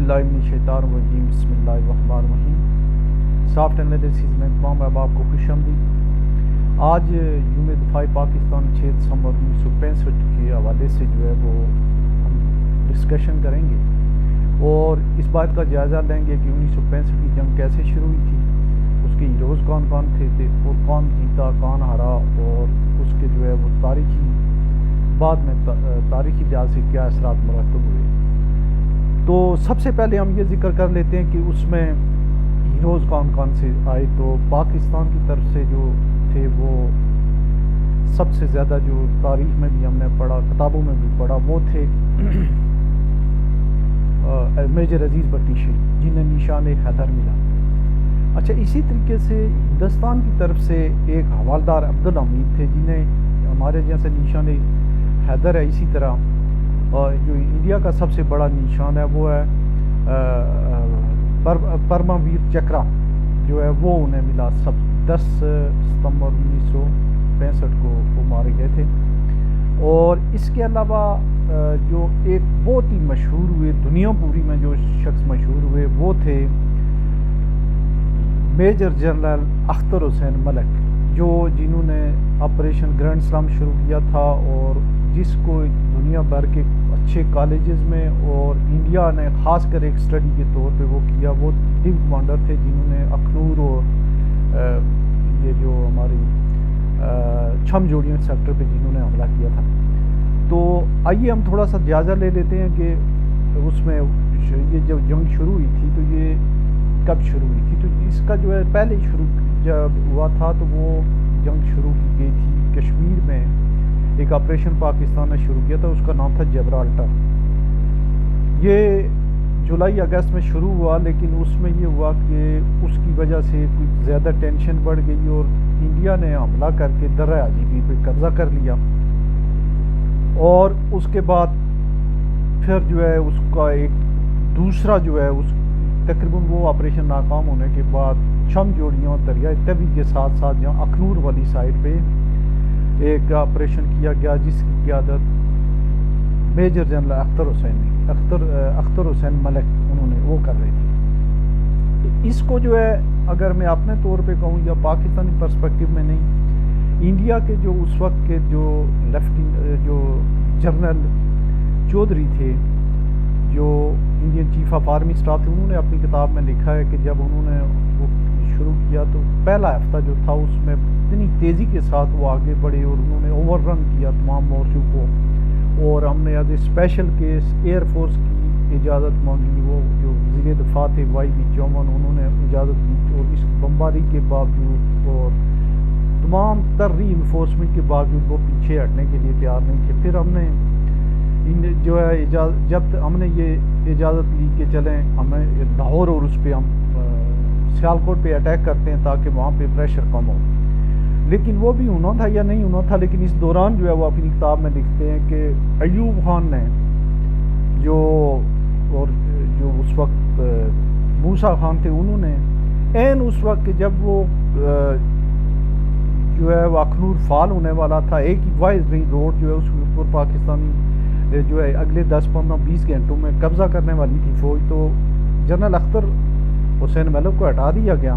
باللہ من الشیطان الرجیم بسم اللہ الرحمن الرحیم۔ سافٹ اینڈ لیدر سیزن میں تمام احباب کو خوش آمدید۔ آج یوم دفاع پاکستان 6 دسمبر 1965 کے حوالے سے جو ہے وہ ہم ڈسکشن کریں گے اور اس بات کا جائزہ لیں گے کہ 1965 کی جنگ کیسے شروع ہوئی تھی، اس کے ہیروز کون کون تھے اور کون جیتا کون ہارا، اور اس کے جو ہے وہ بعد میں تاریخی لحاظ سے کیا اثرات مرتب ہوئے۔ تو سب سے پہلے ہم یہ ذکر کر لیتے ہیں کہ اس میں ہیروز کون کون سے آئے۔ تو پاکستان کی طرف سے جو تھے وہ سب سے زیادہ جو تاریخ میں بھی ہم نے پڑھا، کتابوں میں بھی پڑھا، وہ تھے میجر عزیز بٹی شریف، جنہیں نشان حیدر ملا۔ اچھا، اسی طریقے سے ہندوستان کی طرف سے ایک حوالدار عبدالحمید تھے، جنہیں ہمارے جیسے نشان حیدر ہے، اسی طرح جو انڈیا کا سب سے بڑا نشان ہے وہ ہے پرما ویر چکرا، جو ہے وہ انہیں ملا 10 ستمبر 1965 کو وہ مارے گئے تھے۔ اور اس کے علاوہ جو ایک بہت ہی مشہور ہوئے، دنیا پوری میں جو شخص مشہور ہوئے وہ تھے میجر جنرل اختر حسین ملک، جنہوں نے آپریشن گرینڈ سلام شروع کیا تھا اور جس کو دنیا بھر کے اچھے کالجز میں اور انڈیا نے خاص کر ایک اسٹڈی کے طور پہ وہ کیا۔ وہ ٹیم کمانڈر تھے جنہوں نے اخنور اور یہ جو ہماری چھم جوڑیاں سیکٹر پہ جنہوں نے حملہ کیا تھا۔ تو آئیے ہم تھوڑا سا جائزہ لے لیتے ہیں کہ اس میں یہ جب جنگ شروع ہوئی تھی تو یہ کب شروع ہوئی تھی۔ تو اس کا جو ہے پہلے شروع جب ہوا تھا تو وہ جنگ شروع کی گئی تھی کشمیر میں، ایک آپریشن پاکستان نے شروع کیا تھا، اس کا نام تھا جبرالٹر۔ یہ جولائی اگست میں شروع ہوا، لیکن اس میں یہ ہوا کہ اس کی وجہ سے کچھ زیادہ ٹینشن بڑھ گئی اور انڈیا نے حملہ کر کے درہ حاجی پہ قبضہ کر لیا، اور اس کے بعد پھر جو ہے اس کا ایک دوسرا جو ہے اس تقریباً وہ آپریشن ناکام ہونے کے بعد چھم جوڑیاں دریائے توی کے ساتھ ساتھ جہاں اخنور والی سائڈ پہ ایک آپریشن کیا گیا، جس کی قیادت میجر جنرل اختر حسین ملک انہوں نے وہ کر رہے تھے۔ اس کو جو ہے اگر میں اپنے طور پہ کہوں یا پاکستانی پرسپیکٹو میں نہیں، انڈیا کے جو اس وقت کے جو جو جنرل چودھری تھے، جو Indian chief of army staff تھے، انہوں نے اپنی کتاب میں لکھا ہے کہ جب انہوں نے وہ شروع کیا تو پہلا ہفتہ جو تھا اس میں اتنی تیزی کے ساتھ وہ آگے بڑھے اور انہوں نے اوور رن کیا تمام مورچوں کو، اور ہم نے as a special case air force کی اجازت مانگی۔ وہ جو وزیر دفاع تھے وائی بی چومن، انہوں نے اجازت دی، اور اس بمباری کے باوجود اور تمام تر ری انفورسمنٹ کے باوجود وہ پیچھے ہٹنے کے لیے تیار نہیں تھے۔ پھر ہم نے جو ہے جب ہم نے یہ اجازت لی کہ چلیں ہمیں لاہور اور اس پہ ہم سیالکوٹ پہ اٹیک کرتے ہیں تاکہ وہاں پہ پریشر کم ہو، لیکن وہ بھی ہونا تھا یا نہیں ہونا تھا۔ لیکن اس دوران جو ہے وہ اپنی کتاب میں لکھتے ہیں کہ ایوب خان نے جو اس وقت موسیٰ خان تھے، انہوں نے اس وقت جب وہ جو ہے وہ اخنور فال ہونے والا تھا، ایک ہی وائز رنگ روڈ جو ہے اس کے اوپر پاکستانی جو ہے اگلے 10-15-20 گھنٹوں میں قبضہ کرنے والی تھی فوج، تو جنرل اختر حسین ملک کو ہٹا دیا گیا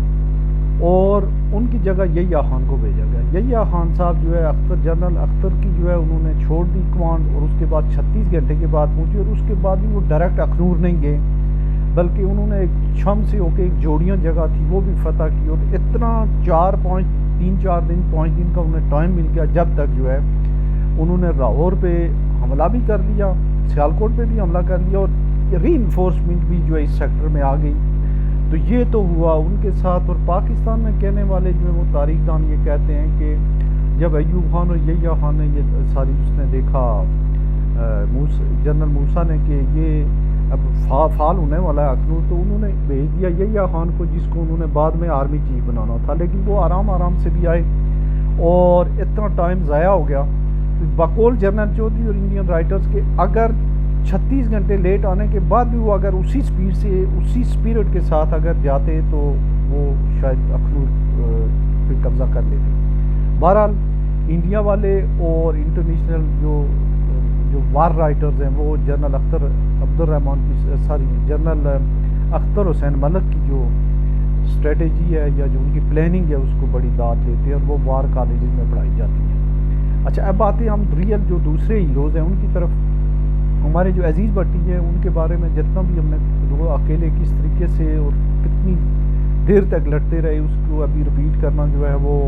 اور ان کی جگہ یحییٰ خان کو بھیجا گیا۔ یحییٰ خان صاحب جو ہے جنرل اختر کی جو ہے انہوں نے چھوڑ دی کمانڈ، اور اس کے بعد 36 گھنٹے کے بعد پہنچی، اور اس کے بعد بھی وہ ڈائریکٹ اخنور نہیں گئے بلکہ انہوں نے ایک چھم سے ہو کے ایک جوڑیاں جگہ تھی وہ بھی فتح کی، اور اتنا 3-4 دن 5 دن کا انہیں ٹائم مل گیا، جب تک جو ہے انہوں نے لاہور پہ حملہ بھی کر لیا، سیالکوٹ پہ بھی حملہ کر لیا، اور ری انفورسمنٹ بھی جو ہے اس سیکٹر میں آ گئی۔ تو یہ تو ہوا ان کے ساتھ۔ اور پاکستان میں کہنے والے جو ہے وہ تاریخ دان یہ کہتے ہیں کہ جب ایوب خان اور یحییٰ خان نے یہ ساری اس نے دیکھا جنرل موسیٰ نے کہ یہ اب فال ہونے والا ہے اخنور، تو انہوں نے بھیج دیا یحییٰ خان کو، جس کو انہوں نے بعد میں آرمی چیف بنانا تھا، لیکن وہ آرام سے بھی آئے اور اتنا ٹائم ضائع ہو گیا۔ بقول جنرل چودھری اور انڈین رائٹرز کے اگر 36 گھنٹے لیٹ آنے کے بعد بھی وہ اگر اسی سپیڈ سے اسی اسپرٹ کے ساتھ اگر جاتے تو وہ شاید اخنور پہ قبضہ کر لیتے۔ بہرحال انڈیا والے اور انٹرنیشنل جو وار رائٹرز ہیں وہ جنرل اختر عبد الرحمان کی جنرل اختر حسین ملک کی جو اسٹریٹجی ہے یا جو ان کی پلاننگ ہے اس کو بڑی داد دیتے ہیں اور وہ وار کالجز میں پڑھائی جاتی ہیں۔ اچھا اب آتے ہیں ہم ریئل جو دوسرے ہیروز ہیں ان کی طرف۔ ہمارے جو عزیز بھٹی ہیں ان کے بارے میں جتنا بھی ہم نے وہ اکیلے کس طریقے سے اور کتنی دیر تک لڑتے رہے اس کو ابھی رپیٹ کرنا جو ہے وہ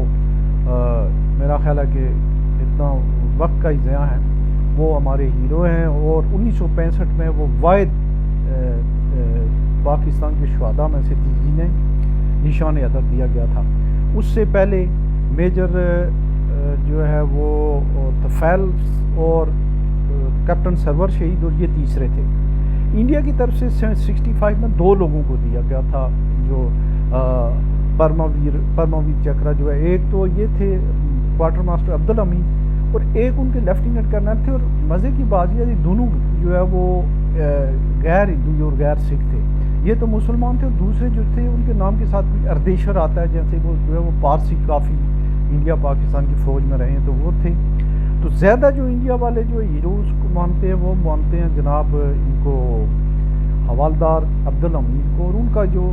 میرا خیال ہے کہ اتنا وقت کا ہی ضیاع ہے۔ وہ ہمارے ہیرو ہیں اور 1965 میں وہ واحد پاکستان کے شہداء میں سے تھی جنہیں نشان عدد دیا گیا تھا۔ اس سے پہلے میجر جو ہے وہ طفیل اور کیپٹن سرور شہید اور یہ تیسرے تھے۔ انڈیا کی طرف سے 65 میں 2 لوگوں کو دیا گیا تھا جو پرمویر چکرا جو ہے، ایک تو یہ تھے کوارٹر ماسٹر عبدالحمید اور ایک ان کے لیفٹیننٹ کرنل تھے۔ اور مزے کی بات یہ تھی دونوں جو ہے وہ غیر ہندو اور غیر سکھ تھے۔ یہ تو مسلمان تھے اور دوسرے جو تھے ان کے نام کے ساتھ کوئی اردیشر آتا ہے جیسے وہ جو ہے وہ پارسی کافی انڈیا پاکستان کی فوج میں رہے ہیں تو وہ تھے۔ تو زیادہ جو انڈیا والے جو ہیروز کو مانتے ہیں وہ مانتے ہیں جناب ان کو حوالدار عبدالحمید کو، اور ان کا جو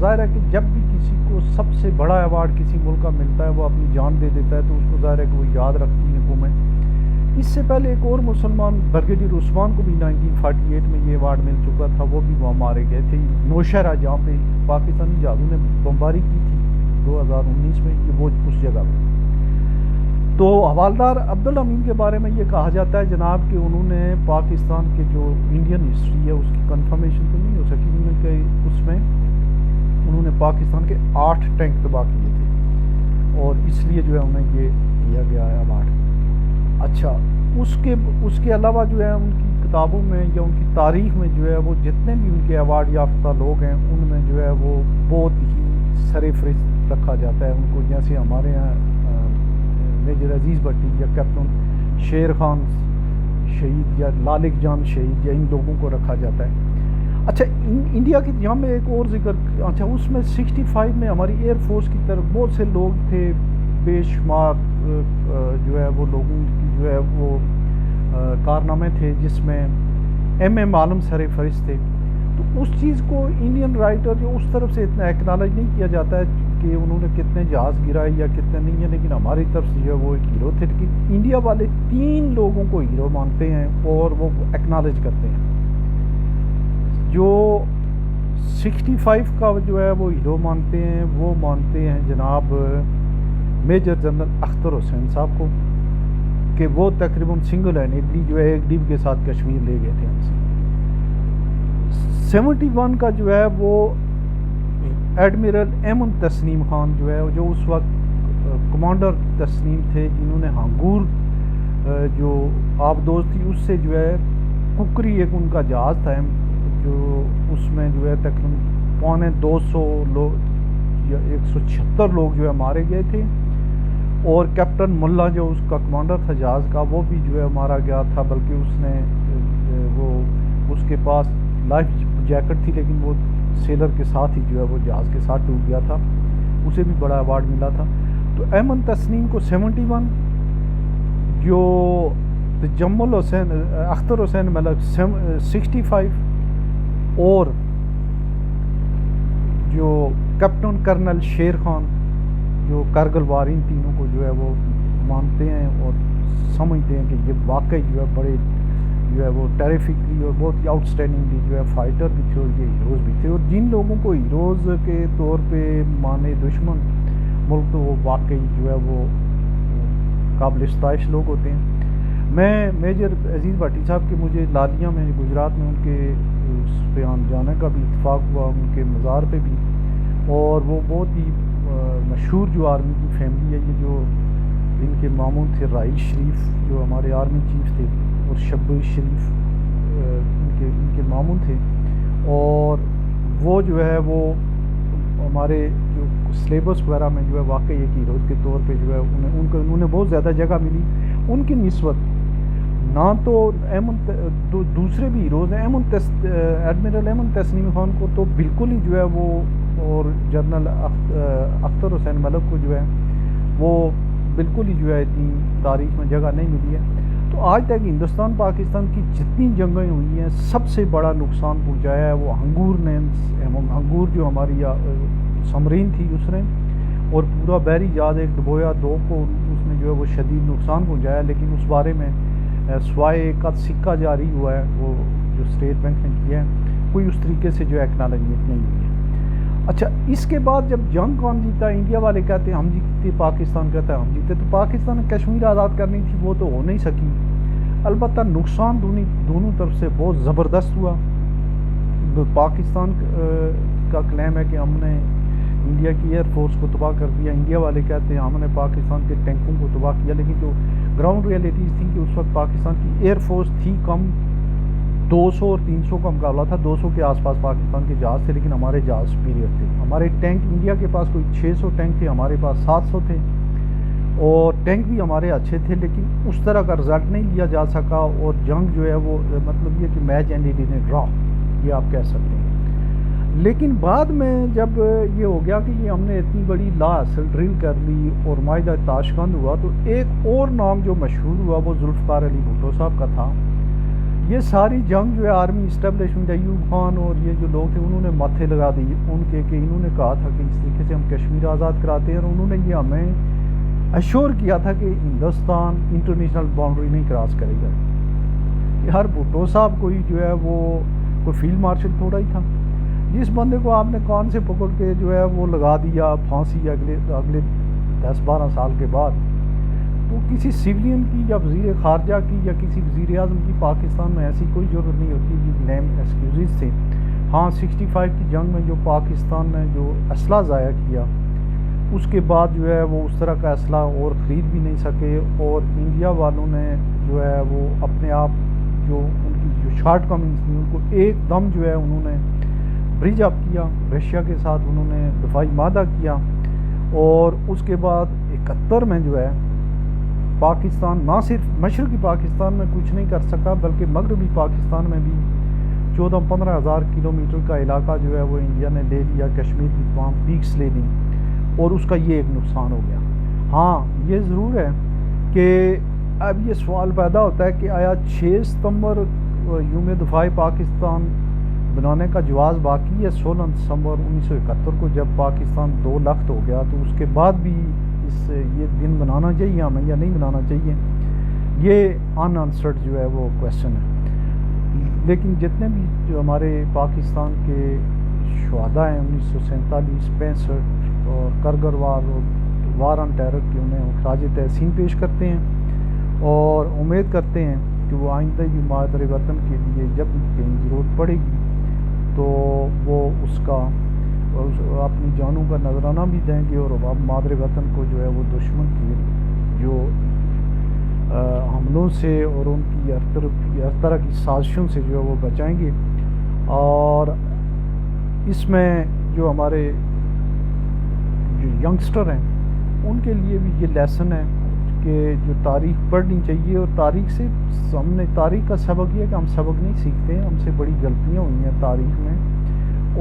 ظاہر ہے کہ جب بھی کسی کو سب سے بڑا ایوارڈ کسی ملک کا ملتا ہے وہ اپنی جان دے دیتا ہے تو اس کو ظاہر ہے کہ وہ یاد رکھتی ہیں حکومت۔ اس سے پہلے ایک اور مسلمان برگیڈیئر عثمان کو بھی 1948 میں یہ ایوارڈ مل چکا تھا، وہ بھی وہاں مارے گئے تھے نوشہرہ جہاں پہ پاکستانی جہازوں نے بمباری کی تھی 2019 میں، یہ وہ اس جگہ پہ۔ تو حوالدار عبدالحمید کے بارے میں یہ کہا جاتا ہے جناب کہ انہوں نے پاکستان کے جو انڈین ہسٹری ہے اس کی کنفرمیشن تو نہیں ہو سکی، انہوں نے اس میں انہوں نے پاکستان کے 8 ٹینک تباہ کیے تھے اور اس لیے جو ہے انہیں یہ دیا گیا ہے ایوارڈ۔ اچھا اس کے علاوہ جو ہے ان کی کتابوں میں یا ان کی تاریخ میں جو ہے وہ جتنے بھی ان کے ایوارڈ یافتہ لوگ ہیں ان میں جو ہے وہ بہت ہی سر فہرست رکھا جاتا ہے ان کو، جیسے ہمارے یہاں میجر عزیز بھٹی یا کیپٹن شیر خان شہید یا لالک جان شہید یا ان لوگوں کو رکھا جاتا ہے۔ اچھا انڈیا کی یہاں میں ایک اور ذکر، اچھا اس میں 65 میں ہماری ایئر فورس کی طرف بہت سے لوگ تھے، بے شمار جو ہے وہ لوگوں کی جو ہے وہ کارنامے تھے جس میں ایم عالم سر فہرست تھے۔ تو اس چیز کو انڈین رائٹر جو اس طرف سے اتنا ایکنالج نہیں کیا جاتا ہے کہ انہوں نے کتنے جہاز گرائے یا کتنے نہیں ہیں، لیکن ہماری طرف سے جو ہے وہ ایک ہیرو تھے۔ لیکن انڈیا والے 3 لوگوں کو ہیرو مانتے ہیں اور وہ ایکنالج کرتے ہیں۔ جو 65 کا جو ہے وہ ہیرو مانتے ہیں وہ مانتے ہیں جناب میجر جنرل اختر حسین صاحب کو کہ وہ تقریباً سنگل ہینڈلی جو ہے ایک ڈب کے ساتھ کشمیر لے گئے تھے ہم سے۔ 71 کا جو ہے وہ ایڈمرل ایمن تسنیم خان جو ہے جو اس وقت کمانڈر تسنیم تھے جنہوں نے ہانگور جو آبدوز تھی اس سے جو ہے ککری ایک ان کا جہاز تھا جو اس میں جو ہے تقریباً 250 لوگ یا 176 لوگ جو ہے مارے گئے تھے، اور کیپٹن ملا جو اس کا کمانڈر تھا جہاز کا وہ بھی جو ہے مارا گیا تھا، بلکہ اس نے وہ اس کے پاس لائف جیکٹ تھی لیکن وہ سیلر کے ساتھ ہی جو ہے وہ جہاز کے ساتھ ڈوب گیا تھا، اسے بھی بڑا ایوارڈ ملا تھا۔ تو ایمن تسنیم کو 71، جو تجمل حسین اختر حسین ملک 65، اور جو کیپٹن کرنل شیر خان جو کارگل وار، ان تینوں کو جو ہے وہ مانتے ہیں اور سمجھتے ہیں کہ یہ واقعی جو ہے بڑے جو ہے وہ ٹیریفکلی اور بہت ہی آؤٹ اسٹینڈنگلی جو ہے فائٹر بھی تھے اور یہ ہیروز بھی تھے، اور جن لوگوں کو ہیروز کے طور پہ مانے دشمن ملک تو وہ واقعی جو ہے وہ قابل ستائش لوگ ہوتے ہیں۔ میں میجر عزیز بھٹی صاحب کے مجھے لالیاں میں گجرات میں ان کے اس پہ جانے کا بھی اتفاق ہوا، ان کے مزار پہ بھی، اور وہ بہت ہی مشہور جو آرمی کی فیملی ہے، یہ جو ان کے ماموں تھے رائل شریف جو ہمارے آرمی چیف تھے، اور شبیر شریف ان کے ماموں تھے، اور وہ جو ہے وہ ہمارے جو سلیبس وغیرہ میں جو ہے واقعی ایک ہیروز کے طور پہ جو ہے انہوں نے بہت زیادہ جگہ ملی۔ ان کی نسبت نہ تو دوسرے بھی ہیروز ہیں، ایڈمرل ایمن تسنیم خان کو تو بالکل ہی جو ہے وہ، اور جنرل اختر حسین ملک کو جو ہے وہ بالکل ہی جو ہے اتنی تاریخ میں جگہ نہیں ملی ہے۔ تو تو آج تک ہندوستان پاکستان کی جتنی جنگیں ہوئی ہیں سب سے بڑا نقصان پہنچایا ہے وہ ہنگور جو ہماری سمرین تھی اس نے، اور پورا بحری جہاز ایک ڈبویا 2 کو اس نے جو ہے وہ شدید نقصان پہنچایا، لیکن اس بارے میں سوائے ایک آدھ سکہ جاری ہوا ہے وہ جو اسٹیٹ بینک نے کیا ہے، کوئی اس طریقے سے جو ایکنالجمنٹ نہیں ہوئی ہے۔ اچھا، اس کے بعد جب جنگ کون جیتا؟ انڈیا والے کہتے ہیں ہم جیتے، پاکستان کہتا ہے ہم جیتے، تو پاکستان نے کشمیر آزاد کرنی تھی، وہ تو ہو نہیں سکی۔ البتہ نقصان دونوں طرف سے بہت زبردست ہوا۔ پاکستان کا کلیم ہے کہ ہم نے انڈیا کی ایئر فورس کو تباہ کر دیا، انڈیا والے کہتے ہیں ہم نے پاکستان کے ٹینکوں کو تباہ کیا، لیکن جو گراؤنڈ ریئلٹیز تھی کہ اس وقت پاکستان کی ایئر فورس تھی کم، 200 اور 300 کا مقابلہ تھا، 200 کے آس پاس پاکستان کے جہاز تھے، لیکن ہمارے جہاز سپیریئر تھے۔ ہمارے ٹینک، انڈیا کے پاس کوئی 600 ٹینک تھے، ہمارے پاس 700 تھے، اور ٹینک بھی ہمارے اچھے تھے، لیکن اس طرح کا رزلٹ نہیں لیا جا سکا، اور جنگ جو ہے وہ مطلب یہ کہ میچ اینڈ ان اے ڈرا، یہ آپ کہہ سکتے ہیں۔ لیکن بعد میں جب یہ ہو گیا کہ یہ ہم نے اتنی بڑی لا حاصل ڈرل کر لی اور معاہدہ تاشقند ہوا، تو ایک اور نام جو مشہور ہوا وہ ذوالفقار علی بھٹو صاحب کا تھا۔ یہ ساری جنگ جو ہے آرمی اسٹیبلشمنٹ، ایوب خان اور یہ جو لوگ تھے انہوں نے ماتھے لگا دی ان کے، کہ انہوں نے کہا تھا کہ اس طریقے سے ہم کشمیر آزاد کراتے ہیں، اور انہوں نے یہ ہمیں ایشور کیا تھا کہ ہندوستان انٹرنیشنل باؤنڈری نہیں کراس کرے گا۔ ہر بھٹو صاحب کوئی جو ہے وہ کوئی فیلڈ مارشل تھوڑا ہی تھا، جس بندے کو آپ نے کان سے پکڑ کے جو ہے وہ لگا دیا پھانسی اگلے 10-12 سال کے بعد، تو کسی سویلین کی یا وزیر خارجہ کی یا کسی وزیر اعظم کی پاکستان میں ایسی کوئی ضرورت نہیں ہوتی، یہ بلیم ایکسکیوزز تھے۔ ہاں 65 کی جنگ میں جو پاکستان نے جو اسلحہ ضائع کیا، اس کے بعد جو ہے وہ اس طرح کا اسلحہ اور خرید بھی نہیں سکے، اور انڈیا والوں نے جو ہے وہ اپنے آپ جو ان کی جو شارٹ کمنگز تھیں ان کو ایک دم جو ہے انہوں نے برج اپ کیا، رشیا کے ساتھ انہوں نے دفاعی معاہدہ کیا، اور اس کے بعد 71 میں جو ہے پاکستان نہ صرف مشرقی پاکستان میں کچھ نہیں کر سکا، بلکہ مغربی پاکستان میں بھی 14-15 ہزار کلومیٹر کا علاقہ جو ہے وہ انڈیا نے لے لیا، کشمیر کی تمام پیکس لے لی، اور اس کا یہ ایک نقصان ہو گیا۔ ہاں یہ ضرور ہے کہ اب یہ سوال پیدا ہوتا ہے کہ آیا 6 ستمبر یوم دفاع پاکستان بنانے کا جواز باقی ہے؟ 16 دسمبر 1971 کو جب پاکستان 2 لاکھ ہو گیا، تو اس کے بعد بھی یہ دن بنانا چاہیے ہمیں یا نہیں بنانا چاہیے؟ یہ ان آنسرڈ جو ہے وہ کویشچن ہے۔ لیکن جتنے بھی جو ہمارے پاکستان کے شہداء ہیں 1947، 65 اور کرگل وار آن ٹیرر کی، انہیں خراج تحسین پیش کرتے ہیں، اور امید کرتے ہیں کہ وہ آئندہ بھی مادر وطن کے لیے جب کہیں ضرورت پڑے گی تو وہ اس کا اپنی جانوں کا نذرانہ بھی دیں گے، اور اب مادر وطن کو جو ہے وہ دشمن کی جو حملوں سے اور ان کی ہر طرح کی سازشوں سے جو ہے وہ بچائیں گے۔ اور اس میں جو ہمارے جو ینگسٹر ہیں ان کے لیے بھی یہ لیسن ہے کہ جو تاریخ پڑھنی چاہیے، اور تاریخ سے ہم نے تاریخ کا سبق یہ ہے کہ ہم سبق نہیں سیکھتے، ہم سے بڑی غلطیاں ہوئی ہیں تاریخ میں،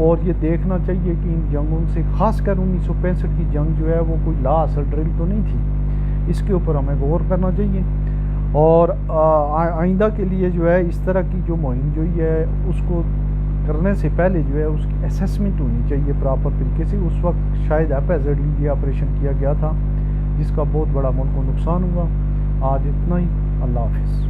اور یہ دیکھنا چاہیے کہ ان جنگوں سے، خاص کر 1965 کی جنگ جو ہے وہ کوئی لا اصل ڈرل تو نہیں تھی، اس کے اوپر ہمیں غور کرنا چاہیے، اور آئندہ کے لیے جو ہے اس طرح کی جو مہم جوئی ہے اس کو کرنے سے پہلے جو ہے اس کی اسیسمنٹ ہونی چاہیے پراپر طریقے سے۔ اس وقت شاید FZD یہ آپریشن کیا گیا تھا جس کا بہت بڑا ملک کو نقصان ہوا۔ آج اتنا ہی، اللہ حافظ۔